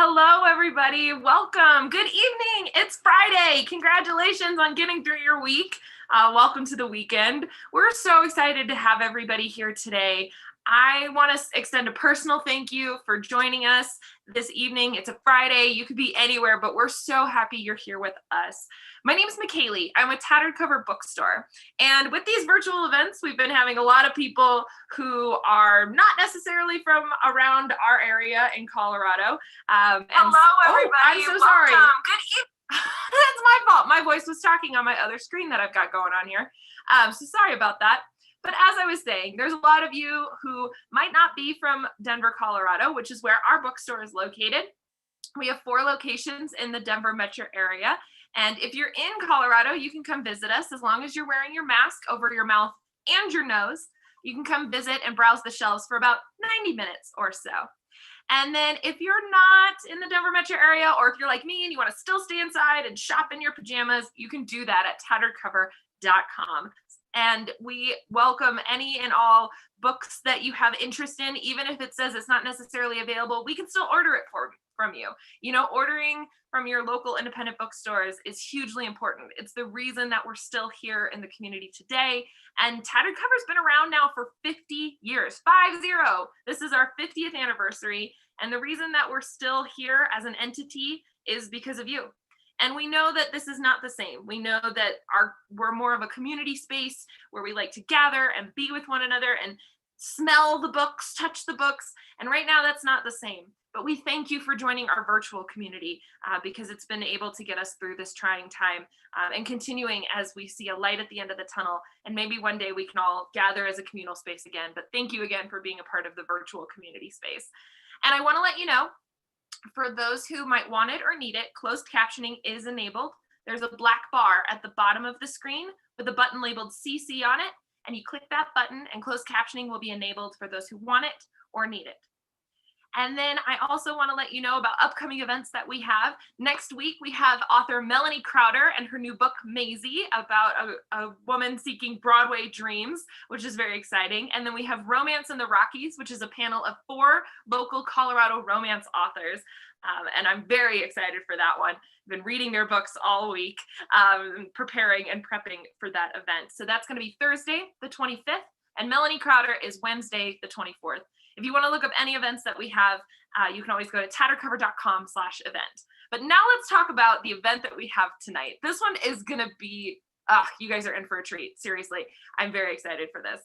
Hello, everybody. Welcome. Good evening. It's Friday. Congratulations on getting through your week. Welcome to the weekend. We're so excited to have everybody here today. I want to extend a personal thank you for joining us this evening. It's a Friday. You could be anywhere, but we're so happy you're here with us. My name is McKaylee. I'm with Tattered Cover Bookstore. And with these virtual events, we've been having a lot of people who are not necessarily from around our area in Colorado. Hello, everybody. I'm so sorry. Good evening. That's my fault. My voice was talking on my other screen that I've got going on here. So sorry about that. But as I was saying, there's a lot of you who might not be from Denver, Colorado, which is where our bookstore is located. We have 4 locations in the Denver metro area. And if you're in Colorado, you can come visit us as long as you're wearing your mask over your mouth and your nose. You can come visit and browse the shelves for about 90 minutes or so. And then if you're not in the Denver metro area, or if you're like me and you want to still stay inside and shop in your pajamas, you can do that at tatteredcover.com. And we welcome any and all books that you have interest in, even if it says it's not necessarily available, we can still order it from you. You know, ordering from your local independent bookstores is hugely important. It's the reason that we're still here in the community today. And Tattered Cover's been around now for 50 years, 50. This is our 50th anniversary. And the reason that we're still here as an entity is because of you. And we know that this is not the same. We know that we're more of a community space where we like to gather and be with one another and smell the books, touch the books. And right now that's not the same. But we thank you for joining our virtual community because it's been able to get us through this trying time and continuing as we see a light at the end of the tunnel. And maybe one day we can all gather as a communal space again. But thank you again for being a part of the virtual community space. And I want to let you know, for those who might want it or need it, closed captioning is enabled. There's a black bar at the bottom of the screen with a button labeled CC on it, and you click that button and closed captioning will be enabled for those who want it or need it. And then I also want to let you know about upcoming events that we have. Next week, we have author Melanie Crowder and her new book, Maisie, about a woman seeking Broadway dreams, which is very exciting. And then we have Romance in the Rockies, which is a panel of 4 local Colorado romance authors. And I'm very excited for that one. I've been reading their books all week, preparing and prepping for that event. So that's going to be Thursday, the 25th, and Melanie Crowder is Wednesday, the 24th. If you want to look up any events that we have, you can always go to tatteredcover.com/event. But now let's talk about the event that we have tonight. This one is going to be, you guys are in for a treat. Seriously, I'm very excited for this.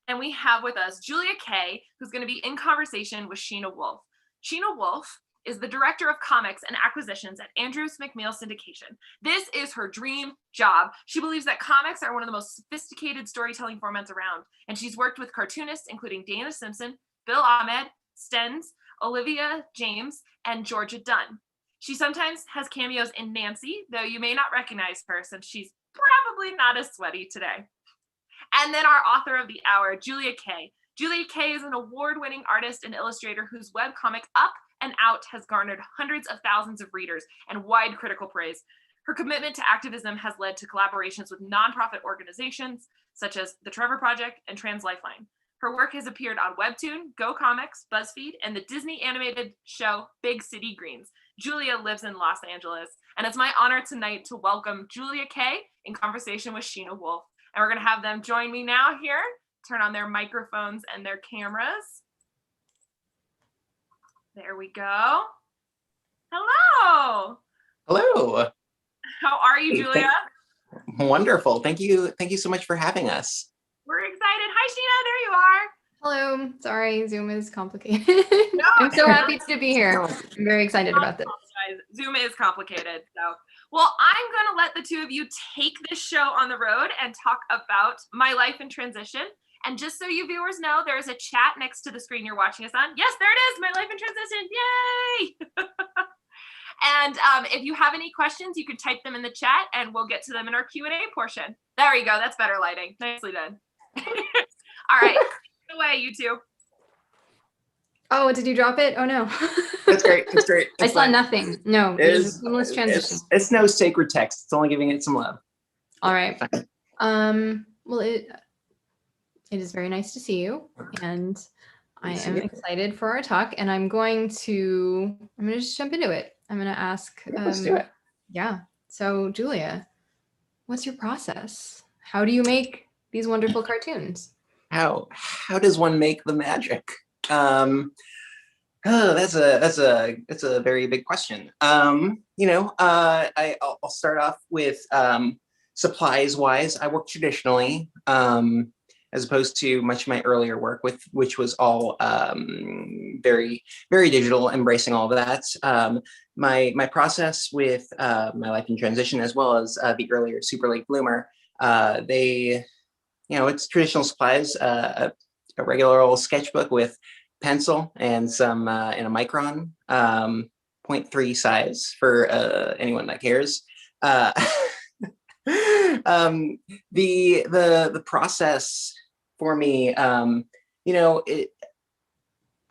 And we have with us Julia Kaye, who's going to be in conversation with Shena Wolf. Shena Wolf is the director of comics and acquisitions at Andrews McMeel Syndication. This is her dream job. She believes that comics are one of the most sophisticated storytelling formats around. And she's worked with cartoonists, including Dana Simpson, Bill Ahmed, Stens, Olivia James, and Georgia Dunn. She sometimes has cameos in Nancy, though you may not recognize her since she's probably not as sweaty today. And then our author of the hour, Julia Kaye. Julia Kaye is an award-winning artist and illustrator whose webcomic Up and Out has garnered hundreds of thousands of readers and wide critical praise. Her commitment to activism has led to collaborations with nonprofit organizations such as the Trevor Project and Trans Lifeline. Her work has appeared on Webtoon, Go Comics, BuzzFeed, and the Disney animated show Big City Greens. Julia lives in Los Angeles, and it's my honor tonight to welcome Julia Kaye in conversation with Shena Wolf. And we're going to have them join me now here, turn on their microphones and their cameras. There we go. Hello. Hello. How are you, Julia? Wonderful. Thank you. Thank you so much for having us. We're excited. Hi, Shena. There you are. Hello. Sorry, Zoom is complicated. No, I'm so happy to be here. I'm very excited about this. Zoom is complicated. So, well, I'm going to let the two of you take this show on the road and talk about my life in transition. And just so you viewers know, there's a chat next to the screen you're watching us on. Yes, there it is. My life in transition. Yay! And if you have any questions, you can type them in the chat and we'll get to them in our Q&A portion. There you go. That's better lighting. Nicely done. All right. Take it away, you two. Oh, did you drop it? Oh, no. That's great. That's great. I saw nothing. No, it was a seamless transition. It's no sacred text. It's only giving it some love. All right. Well, it is very nice to see you. And I am excited for our talk, and I'm going to just jump into it. I'm going to ask. Let's do it. Yeah. So, Julia, what's your process? How do you make these wonderful cartoons? How does one make the magic? Oh, that's a very big question. I'll start off with supplies wise. I work traditionally, as opposed to much of my earlier work, which was all very very digital, embracing all of that. My process with my life in transition, as well as the earlier Super Late Bloomer, it's traditional supplies, a regular old sketchbook with pencil and some and a micron, 0.3 size for anyone that cares. The process for me,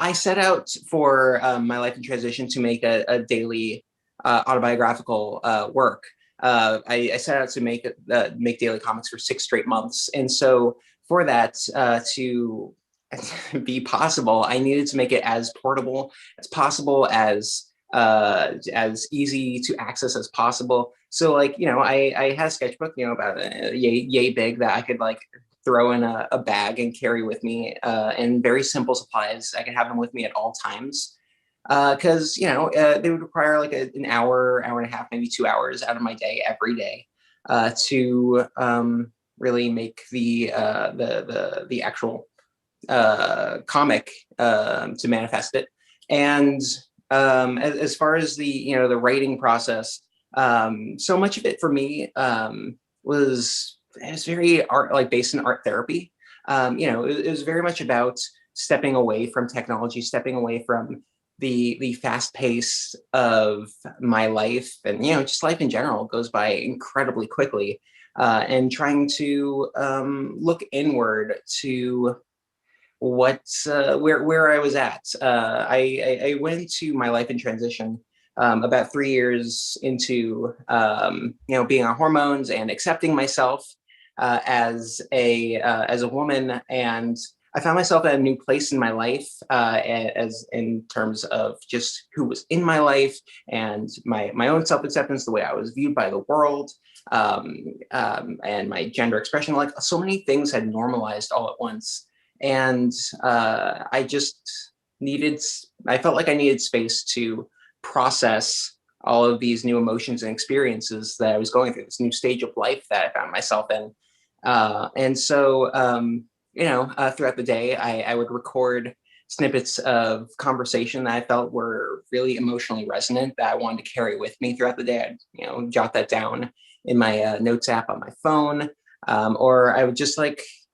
I set out for my life in transition to make a daily autobiographical work. I set out to make daily comics for 6 straight months, and so for that to be possible, I needed to make it as portable as possible, as easy to access as possible. So I had a sketchbook, about yay big, that I could throw in a bag and carry with me, and very simple supplies. I could have them with me at all times, because they would require an hour and a half, maybe 2 hours out of my day every day, to really make the actual comic, to manifest it. And as far as the writing process, so much of it for me was very based in art therapy. It was very much about stepping away from technology, stepping away from the fast pace of my life, and just life in general goes by incredibly quickly, and trying to look inward to where I was at. I went into my life in transition about 3 years into being on hormones and accepting myself as a woman, and I found myself at a new place in my life, as in terms of just who was in my life and my own self-acceptance, the way I was viewed by the world, and my gender expression. So many things had normalized all at once, and I felt like I needed space to process all of these new emotions and experiences that I was going through, this new stage of life that I found myself in. And so, throughout the day, I would record snippets of conversation that I felt were really emotionally resonant, that I wanted to carry with me throughout the day. I'd, jot that down in my notes app on my phone, or I would just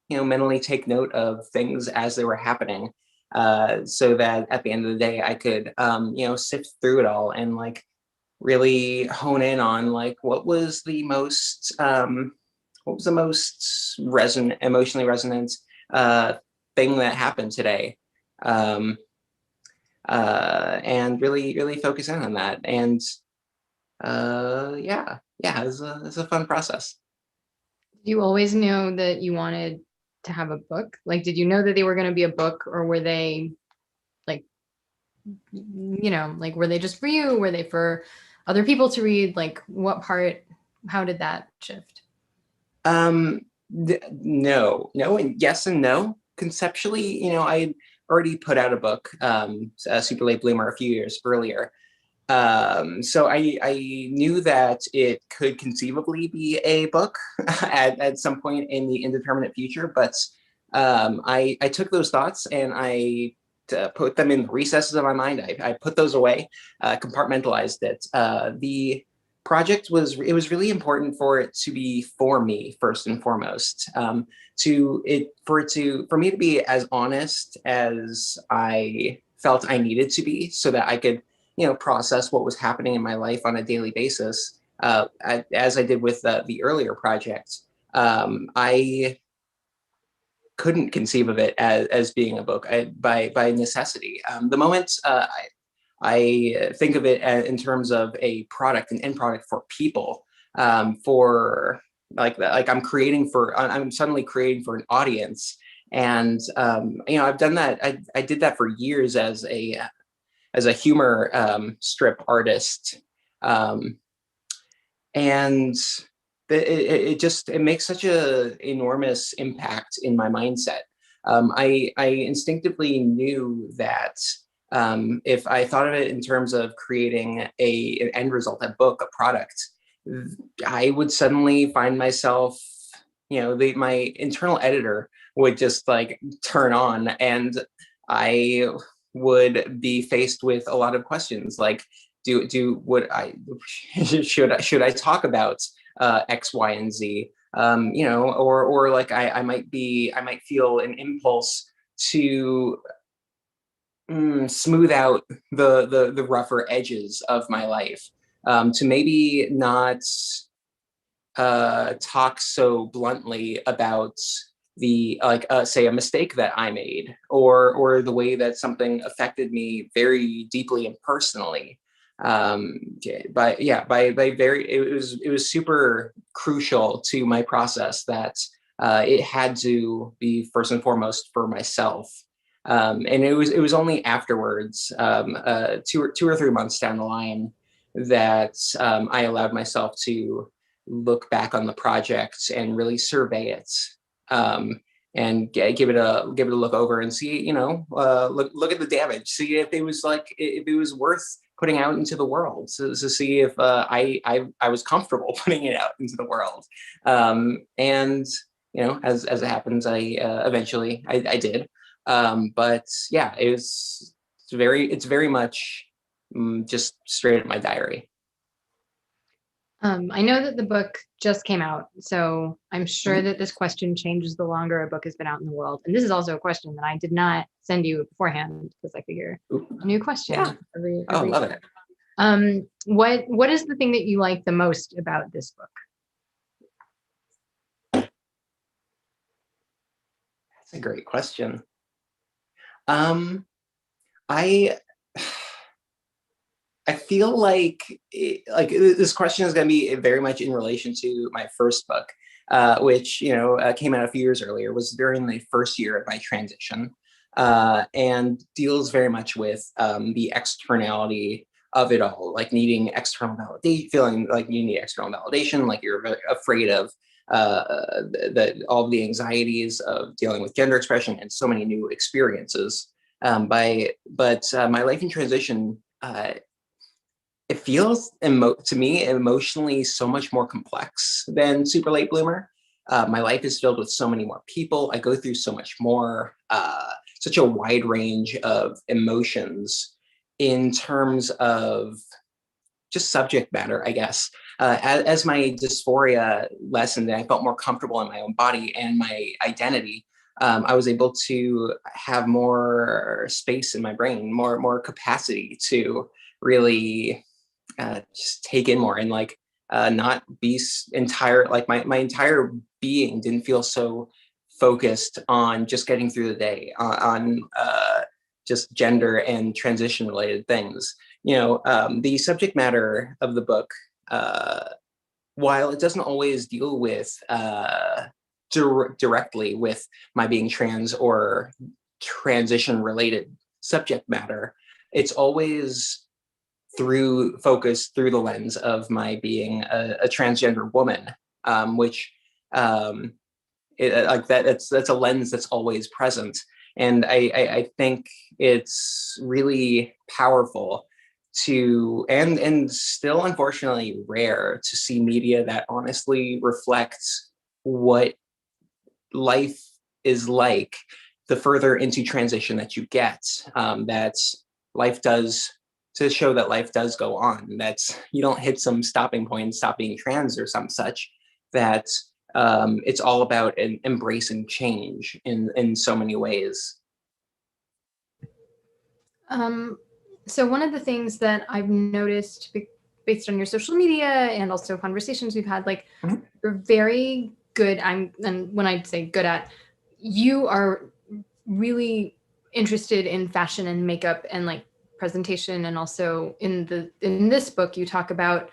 mentally take note of things as they were happening, so that at the end of the day, I could, sift through it all and really hone in on what was the most emotionally resonant thing that happened today, and really focus in on that. And it's a fun process. Did you always know that you wanted to have a book? Did you know that they were going to be a book, or were they were they just for you? Were they for other people to read? How did that shift? No, and yes and no. Conceptually, I had already put out a book, Super Late Bloomer, a few years earlier. So I knew that it could conceivably be a book at some point in the indeterminate future, but I took those thoughts and I put them in the recesses of my mind. I put those away, compartmentalized it. The project was really important for it to be for me first and foremost. For me to be as honest as I felt I needed to be, so that I could process what was happening in my life on a daily basis, as I did with the earlier project. I couldn't conceive of it as being a book, by necessity. The moment I think of it in terms of a product, an end product for people, for I'm suddenly creating for an audience, And I've done that. I did that for years as a humor strip artist, and it makes such a enormous impact in my mindset. I instinctively knew that if I thought of it in terms of creating an end result, a book, a product, I would suddenly find myself, my internal editor would just like turn on, and I would be faced with a lot of questions like, would I should I talk about X, Y, and Z? Or like I might feel an impulse to smooth out the rougher edges of my life, to maybe not talk so bluntly about the say a mistake that I made, or the way that something affected me very deeply and personally. But yeah, it was super crucial to my process that it had to be first and foremost for myself. And it was only afterwards, 2 or 3 months down the line, that I allowed myself to look back on the project and really survey it, and give it a look over and see, look at the damage, see if it was worth putting out into the world, to see if I was comfortable putting it out into the world. And as it happens, I eventually I did. But yeah, it's very much just straight at my diary. I know that the book just came out, so I'm sure that this question changes the longer a book has been out in the world. And this is also a question that I did not send you beforehand, because I figure a new question. Yeah. Every Love it. What is the thing that you like the most about this book? That's a great question. I feel like this question is going to be very much in relation to my first book, which came out a few years earlier, was during the first year of my transition, and deals very much with the externality of it all, like needing external validation, feeling like you need external validation, like you're afraid of all the anxieties of dealing with gender expression and so many new experiences. But my life in transition, it feels to me emotionally so much more complex than Super Late Bloomer. My life is filled with so many more people. I go through so much more, such a wide range of emotions in terms of just subject matter, I guess. As my dysphoria lessened and I felt more comfortable in my own body and my identity, I was able to have more space in my brain, more capacity to really just take in more, and not be my entire being didn't feel so focused on just getting through the day, on just gender and transition related things. The subject matter of the book, while it doesn't always deal with directly with my being trans or transition related subject matter, it's always focused through the lens of my being a transgender woman, which that's a lens that's always present. And I think it's really powerful to, and still unfortunately rare to see media that honestly reflects what life is like the further into transition that you get, that life does, to show that life does go on, that you don't hit some stopping point and stop being trans or some such, that it's all about embracing change in so many ways. So one of the things that I've noticed based on your social media and also conversations we've had, you're very good. And when I say good at, you are really interested in fashion and makeup and presentation, and also in this book you talk about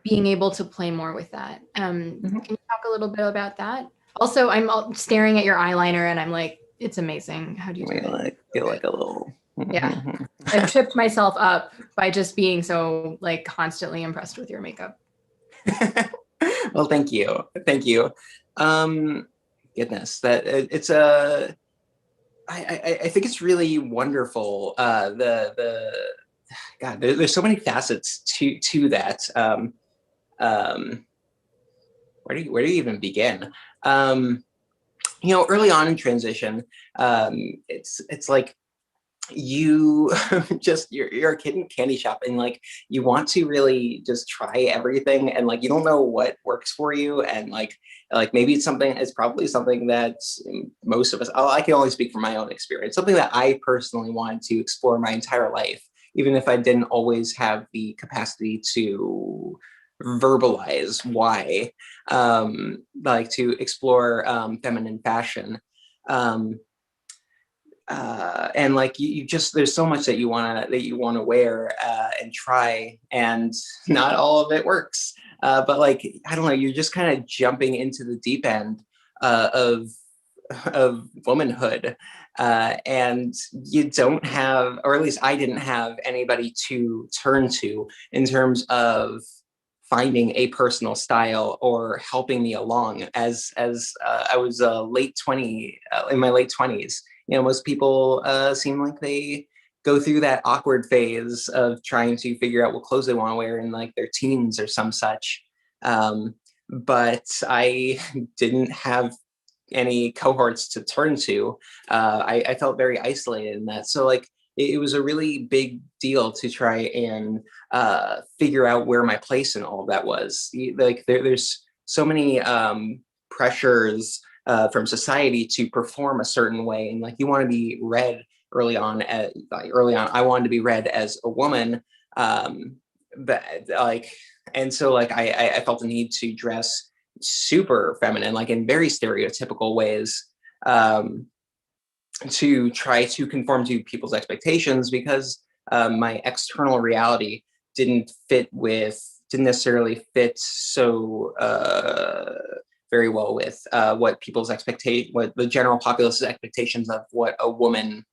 being able to play more with that. Can you talk a little bit about that? Also, I'm staring at your eyeliner and I'm like, It's amazing. How do you do it? I feel like a little. Yeah. I've tripped myself up by just being so like constantly impressed with your makeup. Well, thank you. Thank you. Goodness, that it's I think it's really wonderful. The God, there's so many facets to that. Where do you even begin? Early on in transition, it's like you just you're a kid in a candy shop, and like you want to really just try everything, and like you don't know what works for you, and like maybe it's probably something that most of us, I can only speak from my own experience, something that I personally wanted to explore my entire life, even if I didn't always have the capacity to verbalize why, like to explore feminine fashion. um, and like you just, there's so much that you want to wear and try, and not all of it works, but like I don't know, you're just kind of jumping into the deep end of womanhood, and you don't have, or at least I didn't have, anybody to turn to in terms of finding a personal style or helping me along as I was in my late 20s. Most people seem like they go through that awkward phase of trying to figure out what clothes they want to wear in like their teens or some such. But I didn't have any cohorts to turn to. I felt very isolated in that. So like it was a really big deal to try and figure out where my place in all of that was. Like there's so many pressures from society to perform a certain way, and like you want to be read early on. I wanted to be read as a woman, but like, and so like I felt the need to dress super feminine, like in very stereotypical ways, to try to conform to people's expectations, because my external reality didn't necessarily fit so very well with what the general populace's expectations of what a woman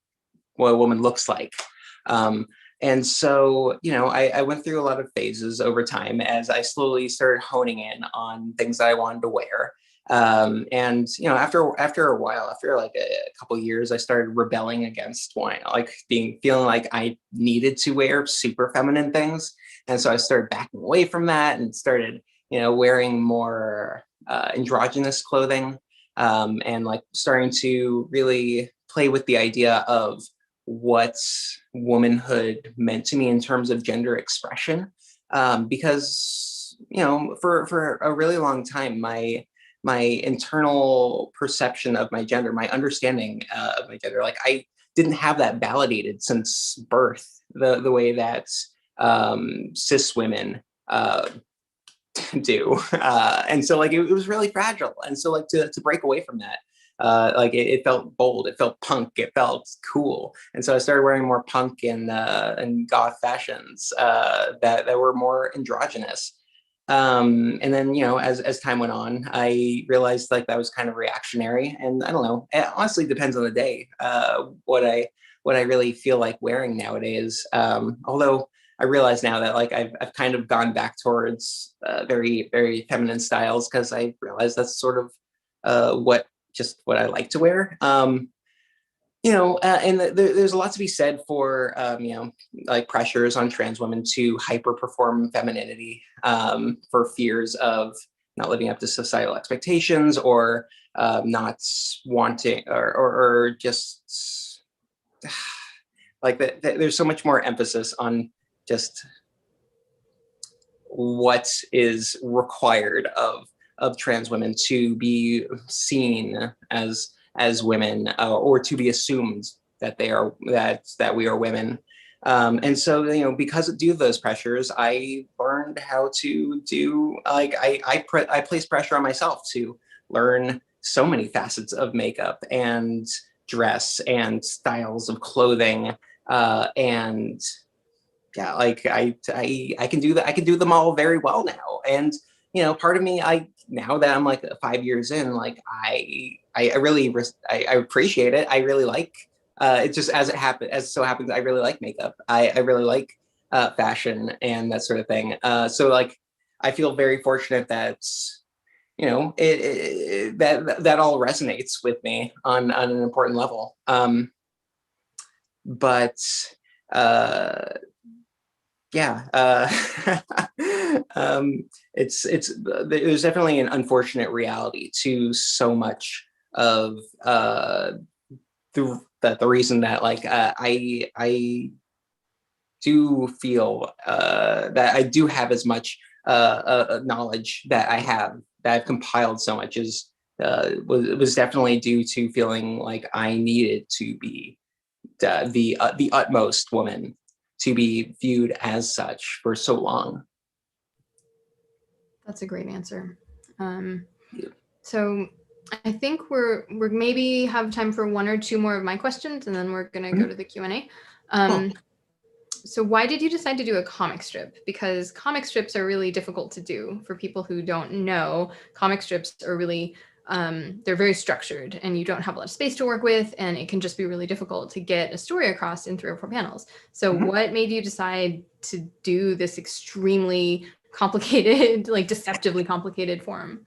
looks like. And so, I went through a lot of phases over time as I slowly started honing in on things that I wanted to wear. And after a while, after like a couple years, I started rebelling against feeling like I needed to wear super feminine things. And so I started backing away from that and started, wearing more androgynous clothing, and like starting to really play with the idea of what womanhood meant to me in terms of gender expression. Because, for a really long time, my internal perception of my gender, my understanding of my gender, like I didn't have that validated since birth, the way that cis women do. And so like it was really fragile. And so like to break away from that, like it felt bold, it felt punk, it felt cool. And so I started wearing more punk and goth fashions that were more androgynous. And then, as time went on, I realized like that was kind of reactionary. And I don't know, it honestly depends on the day, what I really feel like wearing nowadays. Although I realize now that like I've kind of gone back towards very, very feminine styles, because I realize that's sort of what I like to wear. And there's a lot to be said for, like pressures on trans women to hyper perform femininity, for fears of not living up to societal expectations, or not wanting, or just like that. There's so much more emphasis on just what is required of trans women to be seen as women, or to be assumed that we are women. And so, because due to those pressures, I learned how to do, like, I place pressure on myself to learn so many facets of makeup and dress and styles of clothing, and yeah, like I can do that. I can do them all very well now. And part of me, now that I'm like 5 years in, like I really I appreciate it. I really like it. Just as so happens, I really like makeup. I really like fashion and that sort of thing. So like I feel very fortunate that that all resonates with me on an important level. But yeah, there's definitely an unfortunate reality to so much of the reason that like I do feel that I do have as much knowledge that I've compiled so much was definitely due to feeling like I needed to be the utmost woman to be viewed as such for so long. That's a great answer. Yeah. So I think we're maybe have time for one or two more of my questions, and then we're gonna go to the Q&A. So why did you decide to do a comic strip? Because comic strips are really difficult to do. For people who don't know, comic strips are really they're very structured, and you don't have a lot of space to work with, and it can just be really difficult to get a story across in 3 or 4 panels. So what made you decide to do this extremely complicated, like deceptively complicated form?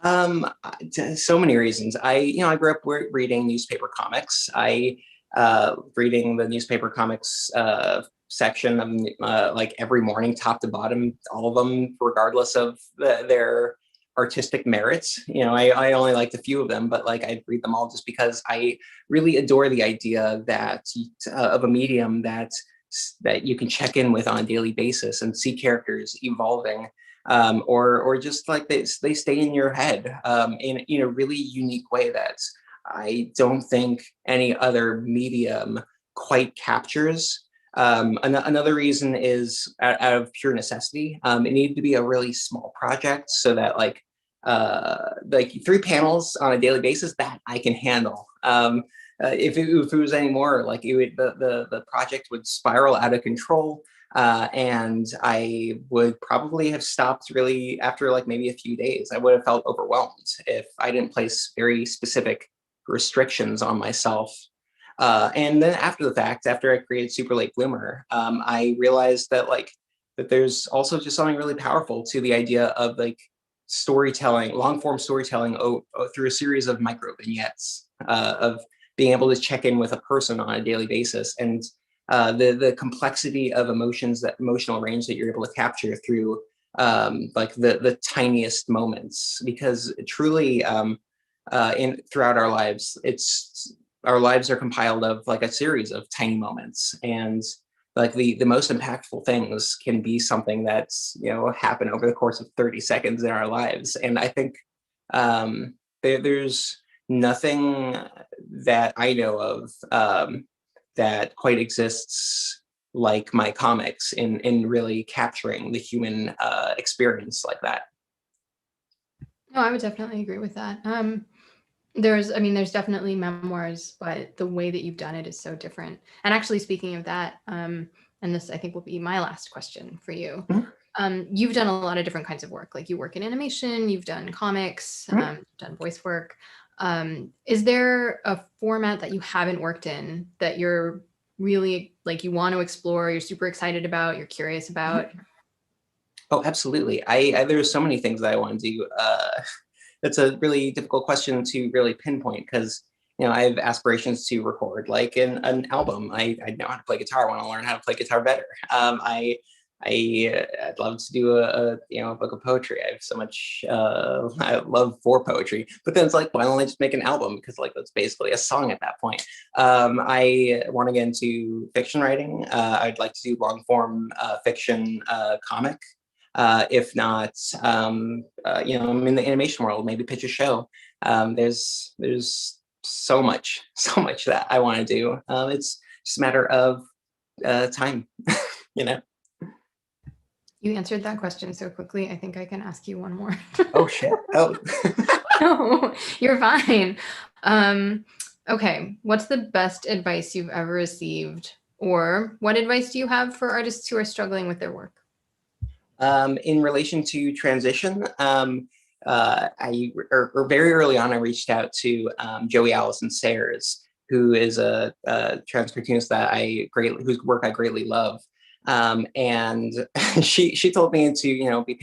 So many reasons. I grew up reading newspaper comics. Reading the newspaper comics section of like every morning, top to bottom, all of them, regardless of their artistic merits. I only liked a few of them, but like I'd read them all just because I really adore the idea that of a medium that you can check in with on a daily basis and see characters evolving, or just like they stay in your head in a really unique way that I don't think any other medium quite captures. Another reason is out of pure necessity. It needed to be a really small project so that like 3 panels on a daily basis that I can handle. If it was any more, like the project would spiral out of control. And I would probably have stopped really after like maybe a few days. I would have felt overwhelmed if I didn't place very specific restrictions on myself. And then after the fact, after I created Super Late Bloomer, I realized that there's also just something really powerful to the idea of like storytelling, long form storytelling through a series of micro vignettes, of being able to check in with a person on a daily basis, and the complexity of emotional range that you're able to capture through like the tiniest moments, because truly throughout our lives, our lives are compiled of like a series of tiny moments, and like the most impactful things can be something that's happen over the course of 30 seconds in our lives. And I think there's nothing that I know of that quite exists like my comics in really capturing the human experience like that. No, I would definitely agree with that. There's definitely memoirs, but the way that you've done it is so different. And actually, speaking of that, and this I think will be my last question for you. You've done a lot of different kinds of work. Like you work in animation, you've done comics, done voice work. Is there a format that you haven't worked in that you're really like you want to explore, you're super excited about, you're curious about? Oh, absolutely. There's so many things that I want to do. That's a really difficult question to really pinpoint, because I have aspirations to record like an album. I know how to play guitar. I want to learn how to play guitar better. I'd love to do a book of poetry. I have so much I love for poetry, but then it's like, why don't I just make an album? Because like that's basically a song at that point. I want to get into fiction writing. I'd like to do long form fiction comic. If not, I'm in the animation world, maybe pitch a show. There's so much that I want to do. It's just a matter of time, You answered that question so quickly. I think I can ask you one more. Oh, shit. Oh. No, you're fine. Okay. What's the best advice you've ever received? Or what advice do you have for artists who are struggling with their work? In relation to transition, very early on, I reached out to Joey Allison Sayers, who is a trans cartoonist whose work I greatly love. And she told me to, be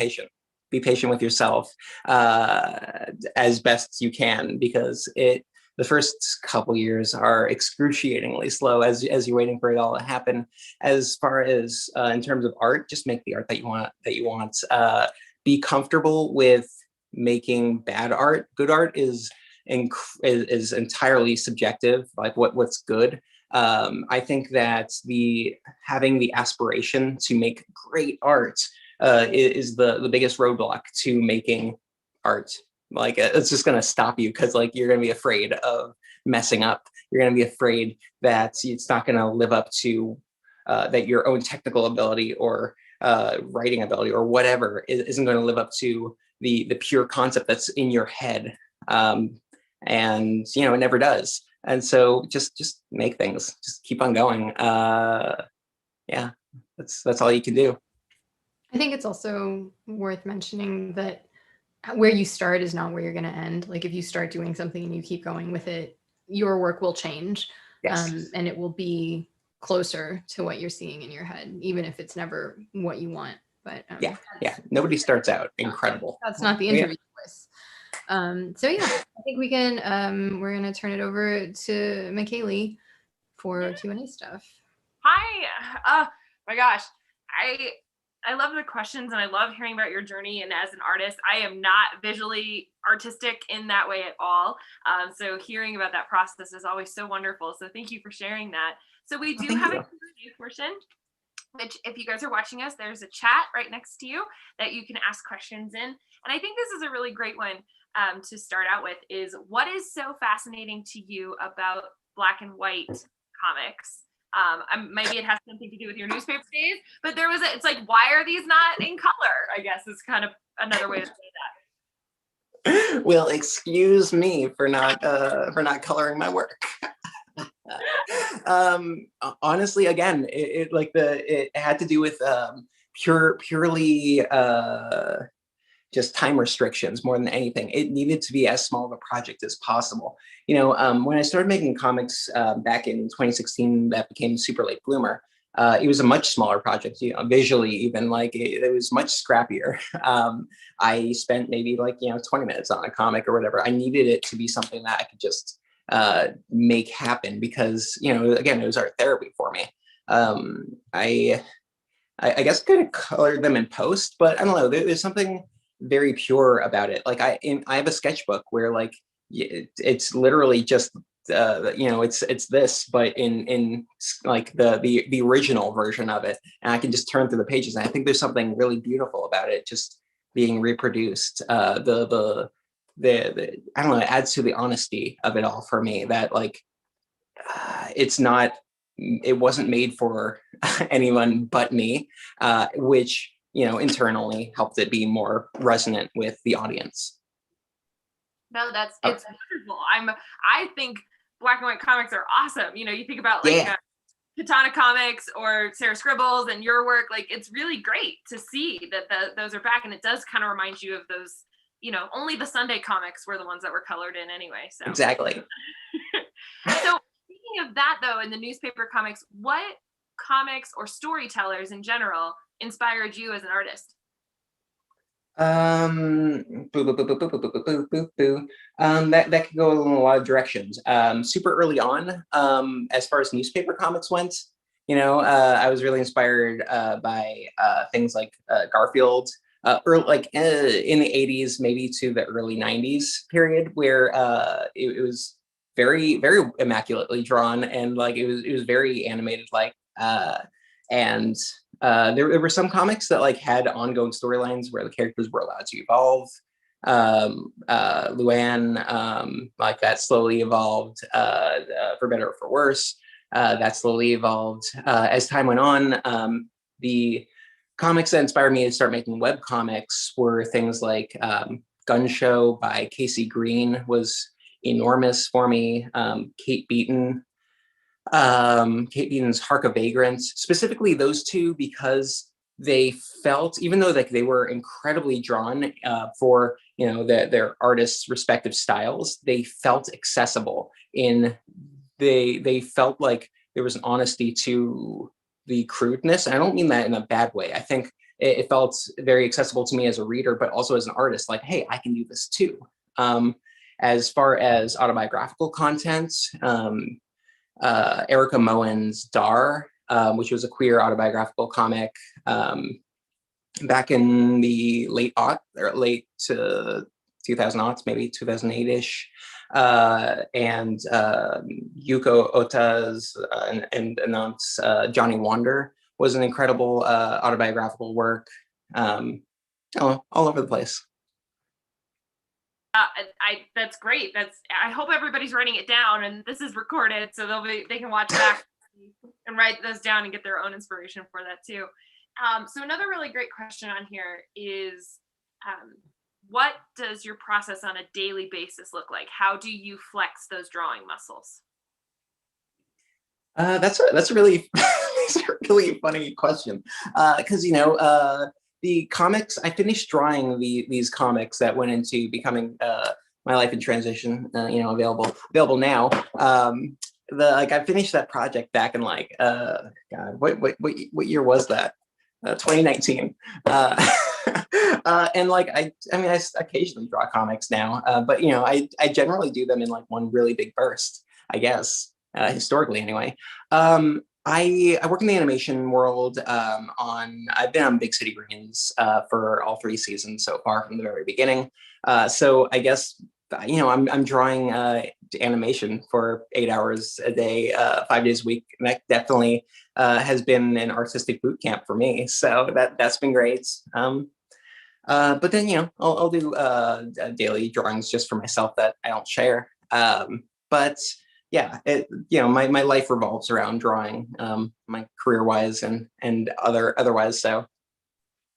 patient with yourself as best you can, because the first couple years are excruciatingly slow as you're waiting for it all to happen. As far as in terms of art, just make the art that you want. Be comfortable with making bad art. Good art is entirely subjective, like what's good. I think that having the aspiration to make great art is the biggest roadblock to making art. Like, it's just going to stop you, because like you're going to be afraid of messing up. You're going to be afraid that it's not going to live up to that your own technical ability or writing ability or whatever isn't going to live up to the pure concept that's in your head. And it never does. And so just make things, just keep on going. Yeah, that's all you can do. I think it's also worth mentioning that where you start is not where you're going to end. Like, if you start doing something and you keep going with it, your work will change. Yes. And it will be closer to what you're seeing in your head, even if it's never what you want. But yeah, nobody starts out incredible. That's not the interview voice. So yeah, I think we can, we're going to turn it over to McKaylee for Q&A stuff. Hi. My gosh. I love the questions, and I love hearing about your journey. And as an artist, I am not visually artistic in that way at all. So hearing about that process is always so wonderful. So thank you for sharing that. So we do have a Q&A portion, which, if you guys are watching us, there's a chat right next to you that you can ask questions in. And I think this is a really great one to start out with, is what is so fascinating to you about Black and white comics? Maybe it has something to do with your newspaper days, but it's like, why are these not in color? I guess is kind of another way to say that. Well, excuse me for not coloring my work. Honestly, again, it had to do with purely just time restrictions more than anything. It needed to be as small of a project as possible. When I started making comics back in 2016, that became Super Late Bloomer. It was a much smaller project, visually even, like it was much scrappier. I spent maybe 20 minutes on a comic or whatever. I needed it to be something that I could just make happen, because again, it was art therapy for me. I guess I could have colored them in post, but I don't know, there's something very pure about it. Like I have a sketchbook where it's literally just it's this, but in like the original version of it, and I can just turn through the pages, and I think there's something really beautiful about it just being reproduced. I don't know, it adds to the honesty of it all for me, that it wasn't made for anyone but me, which internally helped it be more resonant with the audience. No, it's wonderful. I think Black and white comics are awesome. You think about Katana Comics or Sarah Scribbles and your work, it's really great to see that those are back, and it does kind of remind you of those, only the Sunday comics were the ones that were colored in anyway. So exactly. So speaking of that, though, in the newspaper comics, what comics or storytellers in general inspired you as an artist? That could go in a lot of directions. Super early on, as far as newspaper comics went, I was really inspired by things like Garfield, or in the 80s, maybe to the early 90s period, where it was very, very immaculately drawn, and it was very animated, and there were some comics that had ongoing storylines where the characters were allowed to evolve. Luann, that slowly evolved, for better or for worse. That slowly evolved as time went on. The comics that inspired me to start making web comics were things like Gun Show by Casey Green was enormous for me. Kate Beaton's Hark of Vagrants, specifically those two, because they felt, even though like they were incredibly drawn for, you know, their artists' respective styles, they felt accessible in, they felt like there was an honesty to the crudeness. And I don't mean that in a bad way. I think it felt very accessible to me as a reader, but also as an artist, like, hey, I can do this too. As far as autobiographical content, Erica Moen's Dar, which was a queer autobiographical comic back in the late 2000 aughts, maybe 2008-ish. And Yuko Ota's and Anant's Johnny Wander was an incredible autobiographical work. All over the place. That's great. I hope everybody's writing it down, and this is recorded, so they can watch back and write those down and get their own inspiration for that too. So another really great question on here is, what does your process on a daily basis look like? How do you flex those drawing muscles? That's a really that's a really funny question, because you know, the comics, I finished drawing these comics that went into becoming My Life in Transition, you know, available now. I finished that project back in like God, what year was that? 2019. And like I mean, I occasionally draw comics now, but you know, I generally do them in like one really big burst, I guess, historically anyway. I work in the animation world. I've been on Big City Greens for all 3 seasons so far from the very beginning. So I guess, you know, I'm drawing animation for 8 hours a day, 5 days a week. And that definitely has been an artistic boot camp for me. So that's been great. But then, you know, I'll do daily drawings just for myself that I don't share. But yeah, you know, my life revolves around drawing, my career-wise and otherwise. So,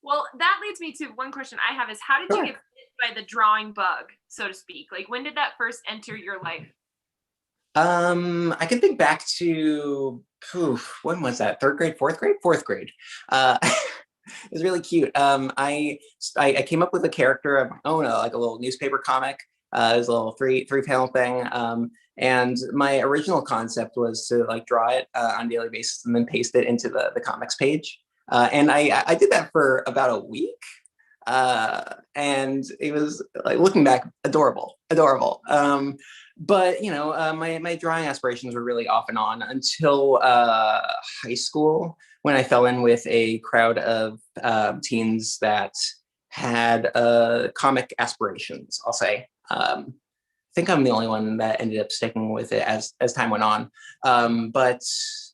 well, that leads me to one question I have: is how did you get bit by the drawing bug, so to speak? Like, when did that first enter your life? I can think back to when was that? 3rd grade, 4th grade, 4th grade. It was really cute. I came up with a character of my own, like a little newspaper comic. It was a little three panel thing. And my original concept was to like draw it on a daily basis and then paste it into the comics page. And I did that for about a week. And it was, like, looking back, adorable. But you know, my drawing aspirations were really off and on until high school, when I fell in with a crowd of teens that had comic aspirations, I'll say. I think I'm the only one that ended up sticking with it as time went on. But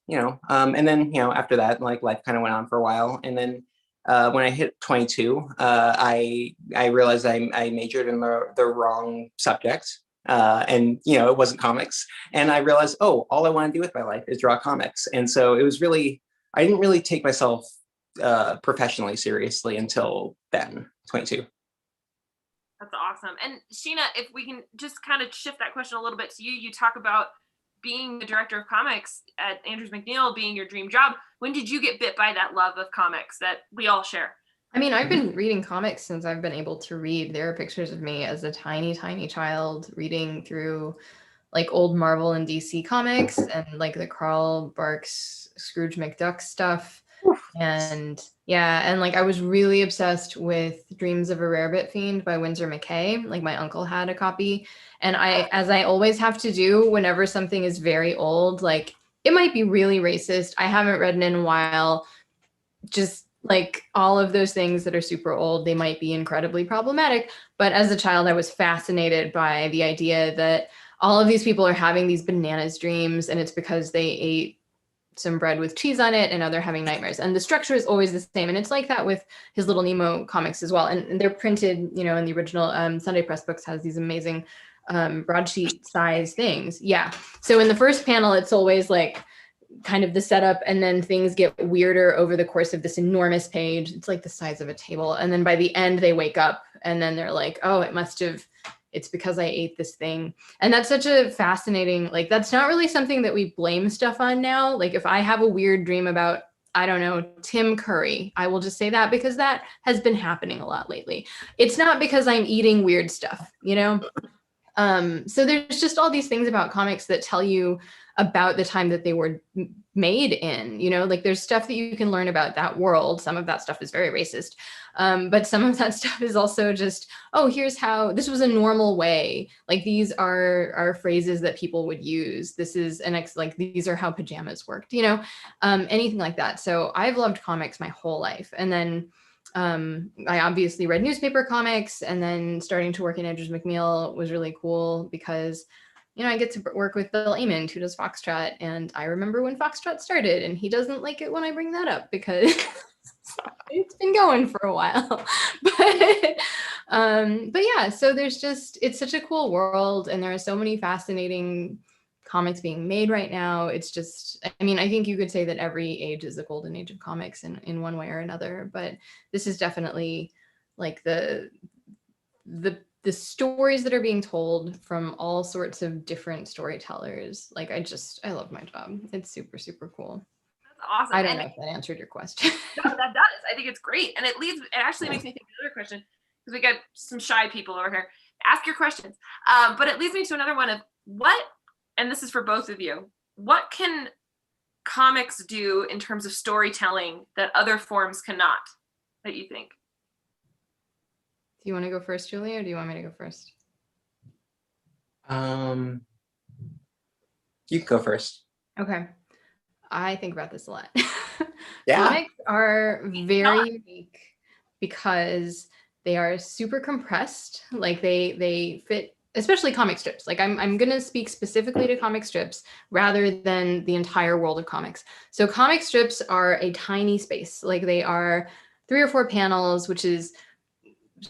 you know, and then, you know, after that, like, life kind of went on for a while. And then when I hit 22, I realized I majored in the wrong subject. And you know, it wasn't comics. And I realized, oh, all I want to do with my life is draw comics. And so it was really, I didn't really take myself professionally seriously until then, 22. That's awesome. And Shena, if we can just kind of shift that question a little bit to you, you talk about being the director of comics at Andrews McNeil being your dream job. When did you get bit by that love of comics that we all share? I mean, I've been reading comics since I've been able to read. There are pictures of me as a tiny, tiny child reading through like old Marvel and DC comics and like the Carl Barks, Scrooge McDuck stuff. And yeah, and like I was really obsessed with Dreams of a Rarebit Fiend by Winsor McKay. Like, my uncle had a copy, and as I always have to do whenever something is very old, like, it might be really racist, I haven't read it in a while, just like all of those things that are super old, they might be incredibly problematic. But as a child, I was fascinated by the idea that all of these people are having these bananas dreams, and it's because they ate some bread with cheese on it and now they're having nightmares. And the structure is always the same. And it's like that with his Little Nemo comics as well. And they're printed, you know, in the original Sunday Press Books has these amazing broadsheet size things. Yeah. So in the first panel, it's always like kind of the setup, and then things get weirder over the course of this enormous page. It's like the size of a table. And then by the end, they wake up and then they're like, oh, it's because I ate this thing. And that's such a fascinating, like, that's not really something that we blame stuff on now. Like, if I have a weird dream about I don't know, Tim Curry. I will just say that because that has been happening a lot lately. It's not because I'm eating weird stuff, you know? So there's just all these things about comics that tell you about the time that they were made in, you know, like there's stuff that you can learn about that world. Some of that stuff is very racist. But some of that stuff is also just, oh, here's how this was a normal way. Like these are phrases that people would use. This is like these are how pajamas worked, you know, anything like that. So I've loved comics my whole life. And then I obviously read newspaper comics, and then starting to work in Andrews McMeel was really cool because, you know, I get to work with Bill Amond, who does Foxtrot, and I remember when Foxtrot started, and he doesn't like it when I bring that up because it's been going for a while. But yeah, so there's just, it's such a cool world, and there are so many fascinating comics being made right now. It's just, I mean, I think you could say that every age is a golden age of comics in one way or another, but this is definitely like the stories that are being told from all sorts of different storytellers. Like I love my job. It's super, super cool. That's awesome. I don't know if that answered your question. No, that does. I think it's great. And it actually makes me think of another question, because we got some shy people over here. Ask your questions. But it leads me to another one of what, and this is for both of you, what can comics do in terms of storytelling that other forms cannot, that you think? Do you want to go first, Julia, or do you want me to go first? You can go first. Okay. I think about this a lot. Yeah. Comics are very unique because they are super compressed. Like they fit, especially comic strips. Like I'm going to speak specifically to comic strips rather than the entire world of comics. So comic strips are a tiny space. Like they are 3 or 4 panels, which is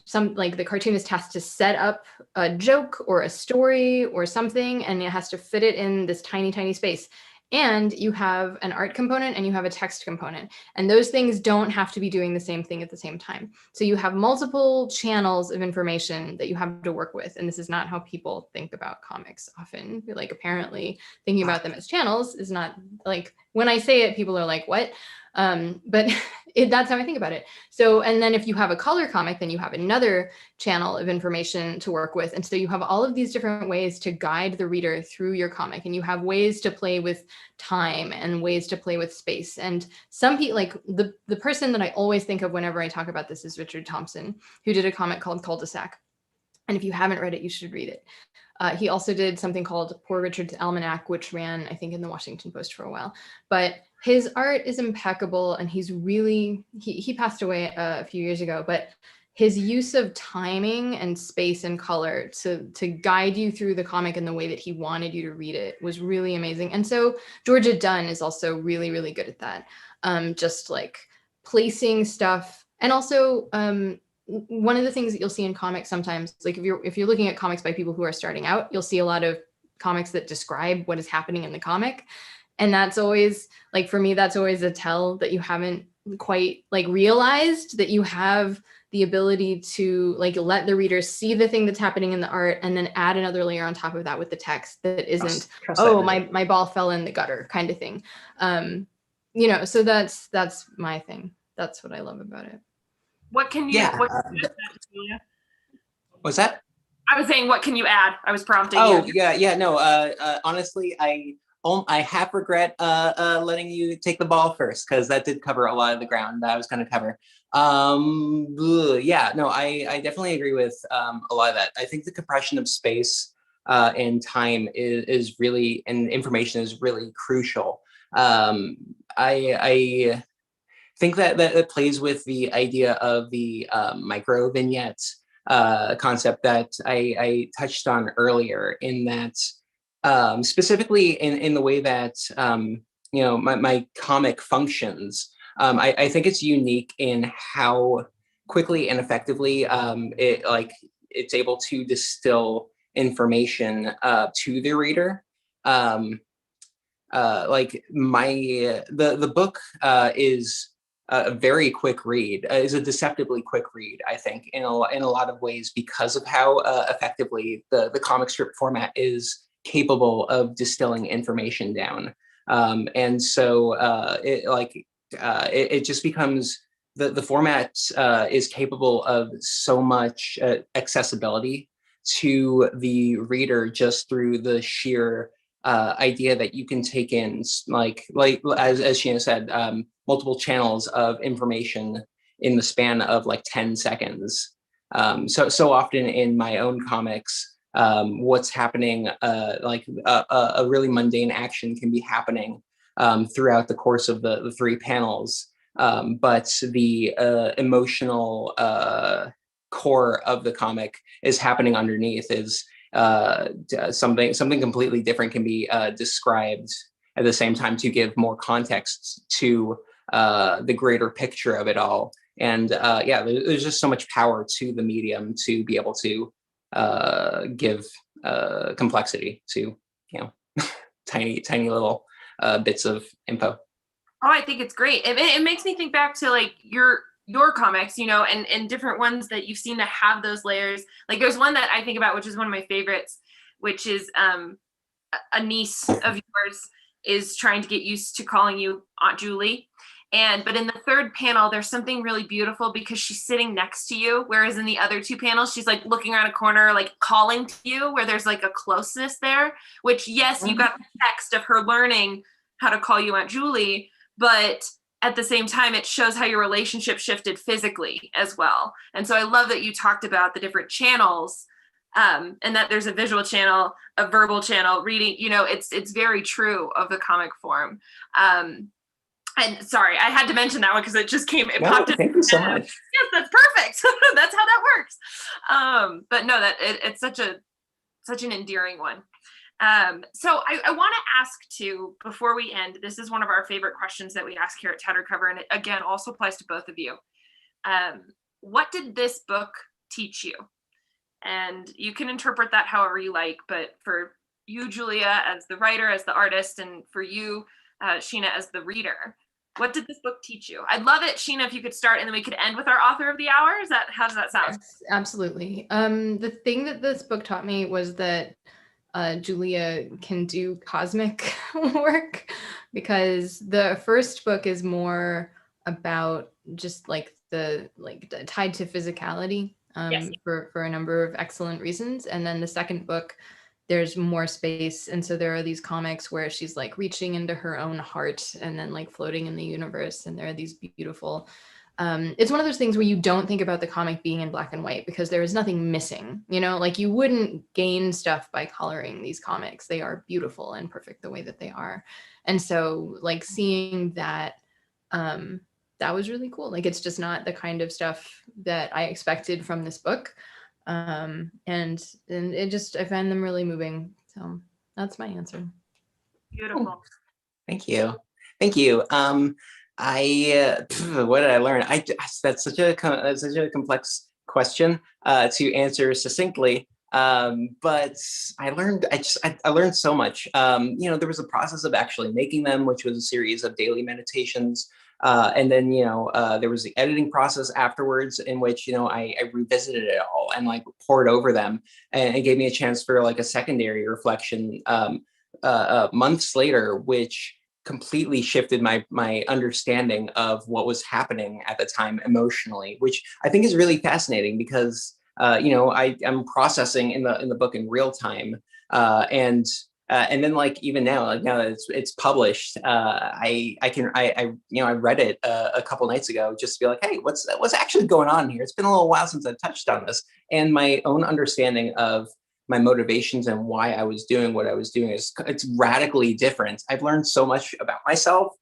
some, like the cartoonist has to set up a joke or a story or something, and it has to fit it in this tiny, tiny space. And you have an art component and you have a text component, and those things don't have to be doing the same thing at the same time. So you have multiple channels of information that you have to work with. And this is not how people think about comics often. Like apparently thinking about them as channels is not, like when I say it, people are like, what? But that's how I think about it. So, and then if you have a color comic, then you have another channel of information to work with. And so you have all of these different ways to guide the reader through your comic, and you have ways to play with time and ways to play with space. And some people, like the person that I always think of whenever I talk about this is Richard Thompson, who did a comic called Cul-de-sac. And if you haven't read it, you should read it. He also did something called Poor Richard's Almanac, which ran, I think, in the Washington Post for a while. But his art is impeccable, and he's really, he passed away a few years ago, but his use of timing and space and color to guide you through the comic in the way that he wanted you to read it was really amazing. And so Georgia Dunn is also really, really good at that. Just like placing stuff. And also, one of the things that you'll see in comics sometimes, like if you're looking at comics by people who are starting out, you'll see a lot of comics that describe what is happening in the comic. And that's always, like, for me, that's always a tell that you haven't quite like realized that you have the ability to like let the reader see the thing that's happening in the art, and then add another layer on top of that with the text that isn't, oh, my ball fell in the gutter kind of thing. You know, so that's my thing. That's what I love about it. What can you, Yeah. Julia? What's that? I was saying, what can you add? I was prompting Oh, you. yeah, no. Honestly, I half regret letting you take the ball first, because that did cover a lot of the ground that I was going to cover. Yeah, no, I definitely agree with a lot of that. I think the compression of space and time is really, and information is really crucial. I think that it plays with the idea of the micro vignette concept that I touched on earlier, in that specifically in the way that you know, my comic functions. I think it's unique in how quickly and effectively it's able to distill information to the reader. Like the book is a very quick read, is a deceptively quick read, I think, in a lot of ways, because of how effectively the comic strip format is capable of distilling information down. And so it just becomes the format is capable of so much accessibility to the reader just through the sheer idea that you can take in like as Shena said, multiple channels of information in the span of like 10 seconds. So often in my own comics, what's happening, like a really mundane action can be happening throughout the course of the three panels. But the emotional core of the comic is happening underneath, is something completely different can be described at the same time to give more context to the greater picture of it all. And yeah, there's just so much power to the medium to be able to give complexity to, you know, tiny little bits of info. Oh, I think it's great. It makes me think back to like your comics, you know, and different ones that you've seen that have those layers. Like there's one that I think about, which is one of my favorites, which is a niece of yours is trying to get used to calling you Aunt Julie. But in the third panel, there's something really beautiful because she's sitting next to you. Whereas in the other two panels, she's like looking around a corner, like calling to you, where there's like a closeness there, which yes, you got the text of her learning how to call you Aunt Julie, but at the same time, it shows how your relationship shifted physically as well. And so I love that you talked about the different channels, and that there's a visual channel, a verbal channel, reading, you know, it's very true of the comic form. And sorry, I had to mention that one because it just came, it popped in. Thank you so much. Yes, that's perfect. That's how that works. But no, that it's such an endearing one. So I want to ask too, before we end, this is one of our favorite questions that we ask here at Tattered Cover, and it again also applies to both of you. What did this book teach you? And you can interpret that however you like, but for you, Julia, as the writer, as the artist, and for you, Shena, as the reader, what did this book teach you? I'd love it, Shena, if you could start and then we could end with our author of the hour. How does that sound? Yes, absolutely. The thing that this book taught me was that Julia can do cosmic work, because the first book is more about just like the tied to physicality, Yes. for a number of excellent reasons. And then the second book, there's more space, and so there are these comics where she's like reaching into her own heart and then like floating in the universe, and there are these beautiful it's one of those things where you don't think about the comic being in black and white because there is nothing missing, you know, like you wouldn't gain stuff by coloring these comics. They are beautiful and perfect the way that they are. And so like seeing that, that was really cool. Like, it's just not the kind of stuff that I expected from this book. And it just, I find them really moving. So that's my answer. Beautiful. Thank you. Thank you. What did I learn? That's such a complex question to answer succinctly. But I learned so much. You know, there was a process of actually making them, which was a series of daily meditations. And then, you know, there was the editing process afterwards, in which, you know, I revisited it all and like poured over them, and it gave me a chance for like a secondary reflection months later, which completely shifted my understanding of what was happening at the time emotionally, which I think is really fascinating because you know, I'm processing in the book in real time, and then like even now, like now that it's published, I you know, I read it a couple nights ago just to be like, hey, what's actually going on here? It's been a little while since I touched on this, and my own understanding of my motivations and why I was doing what I was doing it's radically different. I've learned so much about myself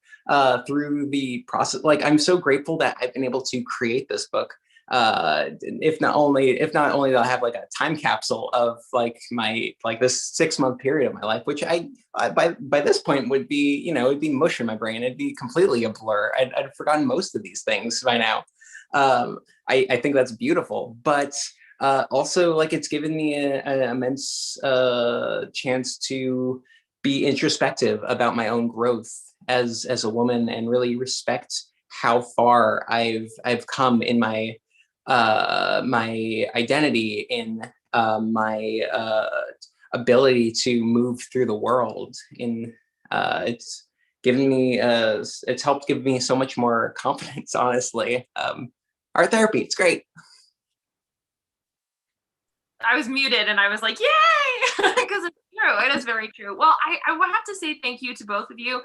through the process. Like, I'm so grateful that I've been able to create this book. If not only that I have like a time capsule of like my this 6-month period of my life, which I by this point would be, you know, it'd be mush in my brain. It'd be completely a blur. I'd forgotten most of these things by now. I think that's beautiful, but also, like, it's given me an immense chance to be introspective about my own growth as a woman, and really respect how far I've come in my my identity, in my ability to move through the world. In given me, it's helped give me so much more confidence, honestly. Art therapy, it's great. I was muted and I was like, yay, because it's true. It is very true. Well, I will have to say thank you to both of you,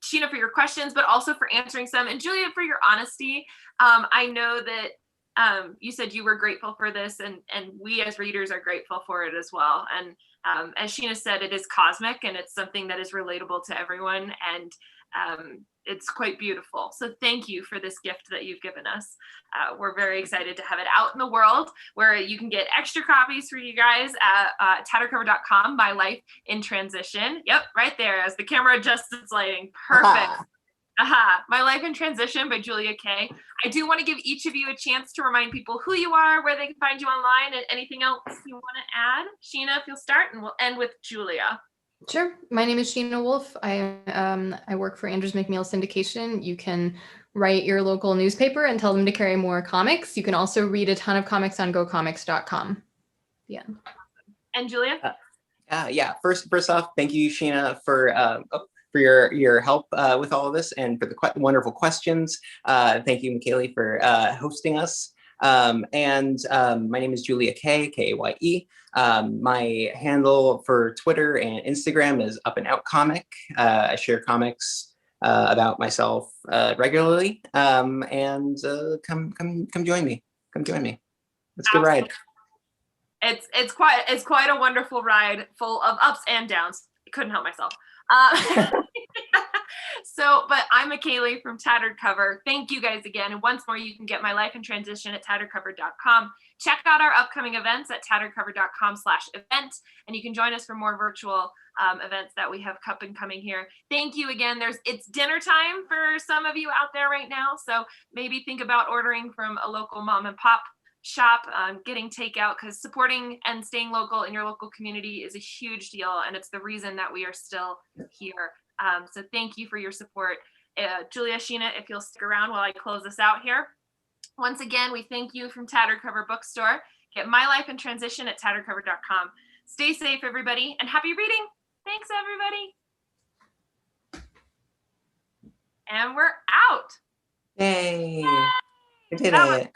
Shena, for your questions, but also for answering some, and Julia, for your honesty. I know that you said you were grateful for this, and we as readers are grateful for it as well. And as Shena said, it is cosmic and it's something that is relatable to everyone, and it's quite beautiful. So thank you for this gift that you've given us. We're very excited to have it out in the world, where you can get extra copies for you guys at tattercover.com, My Life in Transition. Yep, right there as the camera adjusts its lighting. Perfect. My Life in Transition by Julia Kaye. I do want to give each of you a chance to remind people who you are, where they can find you online, and anything else you want to add. Shena, if you'll start, and we'll end with Julia. Sure. My name is Shena Wolf. I work for Andrews McMeel Syndication. You can write your local newspaper and tell them to carry more comics. You can also read a ton of comics on gocomics.com. Yeah. And Julia? Yeah. First off, thank you, Shena, for your help with all of this and for the wonderful questions. Thank you, Michaeli, for hosting us. My name is Julia Kaye, Kaye. My handle for Twitter and Instagram is Up and Out Comic. I share comics about myself regularly. Come join me. Come join me. It's a good ride. It's quite a wonderful ride, full of ups and downs. I couldn't help myself. But I'm Michaeli from Tattered Cover. Thank you guys again. And once more, you can get My Life in Transition at tatteredcover.com. Check out our upcoming events at tatteredcover.com/event. And you can join us for more virtual events that we have up and coming here. Thank you again. It's dinner time for some of you out there right now. So maybe think about ordering from a local mom and pop shop, getting takeout, because supporting and staying local in your local community is a huge deal, and it's the reason that we are still here. So thank you for your support. Julia, Shena, if you'll stick around while I close this out here. Once again, we thank you from Tattered Cover Bookstore. Get My Life in Transition at tatteredcover.com. Stay safe, everybody, and happy reading. Thanks, everybody. And we're out. Yay. We did it.